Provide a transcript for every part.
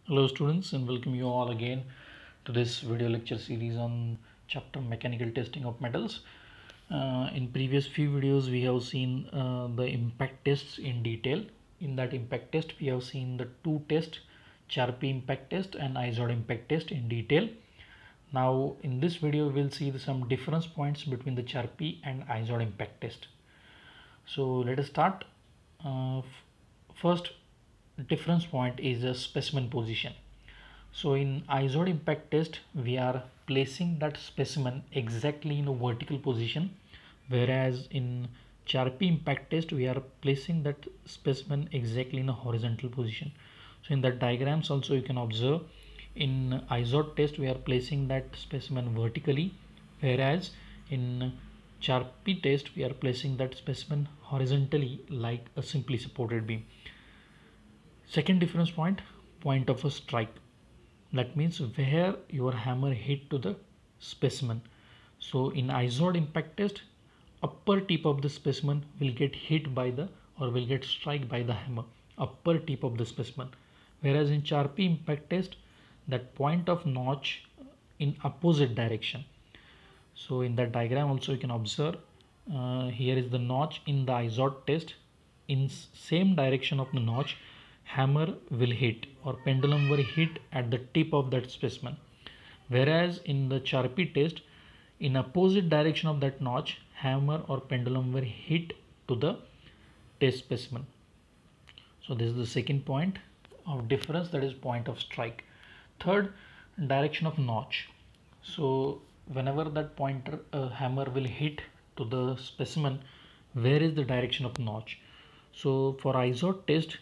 Hello students, and welcome you all again to this video lecture series on chapter mechanical testing of metals. In previous few videos we have seen the impact tests in detail. In that impact test we have seen the two tests, Charpy impact test and IZOD impact test in detail. Now in this video we will see some difference points between the Charpy and IZOD impact test. So let us start. First difference point is the specimen position. So in IZOD impact test, we are placing that specimen exactly in a vertical position, whereas in Charpy impact test, we are placing that specimen exactly in a horizontal position. So in the diagrams also you can observe in IZOD test, we are placing that specimen vertically, whereas in Charpy test, we are placing that specimen horizontally like a simply supported beam. Second difference point of a strike. That means where your hammer hit to the specimen. So in IZOD impact test, upper tip of the specimen will get hit by the or will get struck by the hammer, upper tip of the specimen. Whereas in Charpy impact test, that point of notch in opposite direction. So in that diagram also you can observe here is the notch in the IZOD test. In same direction of the notch, hammer will hit or pendulum will hit at the tip of that specimen. Whereas in the Charpy test, in opposite direction of that notch, hammer or pendulum will hit to the test specimen. So this is the second point of difference, that is point of strike. Third, direction of notch. So whenever that pointer hammer will hit to the specimen, where is the direction of notch? So for IZOD test,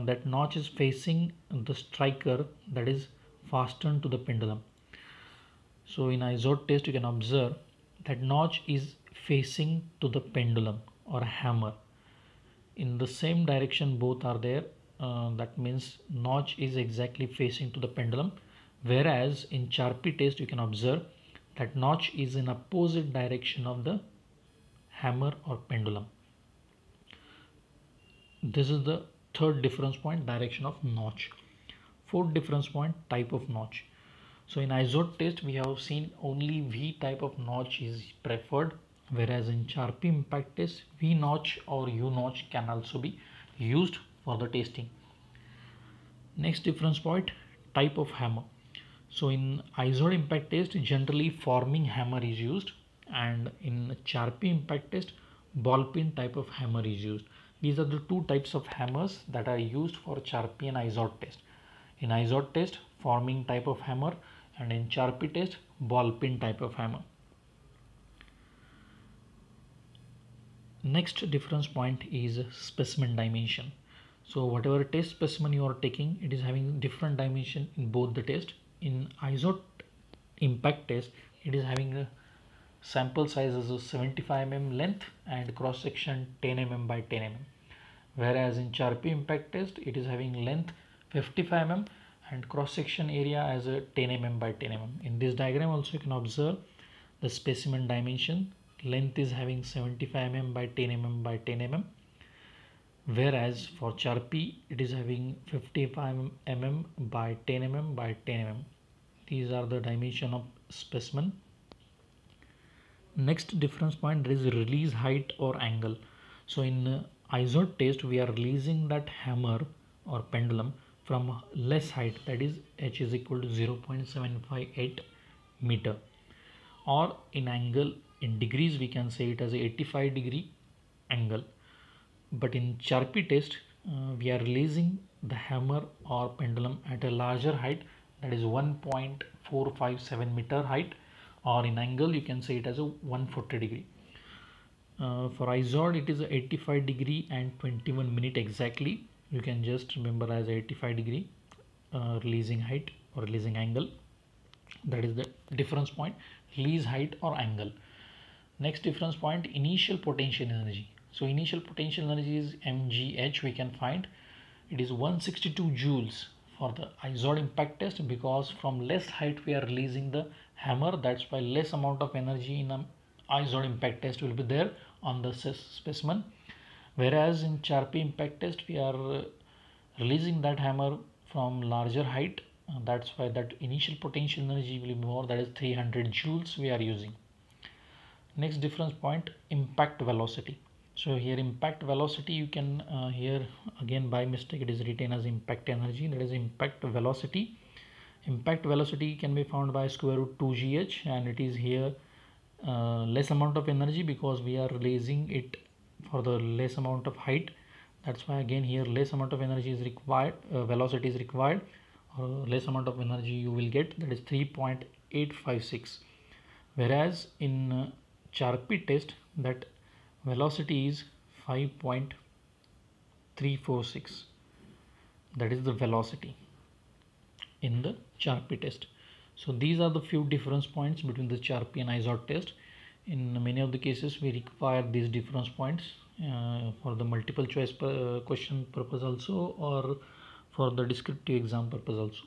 that notch is facing the striker, that is fastened to the pendulum. So in IZOD test you can observe that notch is facing to the pendulum or hammer. In the same direction both are there, that means notch is exactly facing to the pendulum, whereas in Charpy test you can observe that notch is in opposite direction of the hammer or pendulum. This is the third difference point, direction of notch. Fourth difference point, type of notch. So in IZOD test we have seen only V type of notch is preferred, whereas in Charpy impact test V notch or U notch can also be used for the testing. Next difference point, type of hammer. So in IZOD impact test generally forming hammer is used, and in Charpy impact test ball peen type of hammer is used. These are the two types of hammers that are used for Charpy and IZOD test. In IZOD test forming type of hammer, and in Charpy test ball peen type of hammer. Next difference point is specimen dimension. So whatever test specimen you are taking, it is having different dimension in both the test. In IZOD impact test, it is having a sample size as a 75 mm length and cross section 10 mm by 10 mm. Whereas in Charpy impact test, it is having length 55 mm and cross section area as a 10 mm by 10 mm. In this diagram also you can observe the specimen dimension. Length is having 75 mm by 10 mm by 10 mm, whereas for Charpy it is having 55 mm by 10 mm by 10 mm. These are the dimension of specimen. Next difference point is release height or angle. So in IZOD test we are releasing that hammer or pendulum from less height, that is h is equal to 0.758 meter, or in angle in degrees we can say it as a 85-degree angle. But in Charpy test we are releasing the hammer or pendulum at a larger height, that is 1.457 meter height, or in angle you can say it as a 140 degree. For IZOD it is 85 degree and 21 minute exactly. You can just remember as 85 degree releasing height or releasing angle. That is the difference point, release height or angle. Next difference point, initial potential energy. So initial potential energy is mgh, we can find it is 162 joules for the IZOD impact test, because from less height we are releasing the hammer, that's why less amount of energy in a IZOD impact test will be there on the specimen. Whereas in Charpy impact test we are releasing that hammer from larger height. That's why that initial potential energy will be more, that is 300 joules we are using. Next difference point, impact velocity. So here impact velocity, you can here again by mistake it is written as impact energy, that is impact velocity. Impact velocity can be found by square root 2gh, and it is here less amount of energy because we are releasing it for the less amount of height. That's why again here less amount of energy is required, velocity is required, or less amount of energy you will get, that is 3.856. Whereas in Charpy test that velocity is 5.346. that is the velocity in the Charpy test. So these are the few difference points between the Charpy and IZOD test. In many of the cases we require these difference points for the multiple choice question purpose also, or for the descriptive exam purpose also.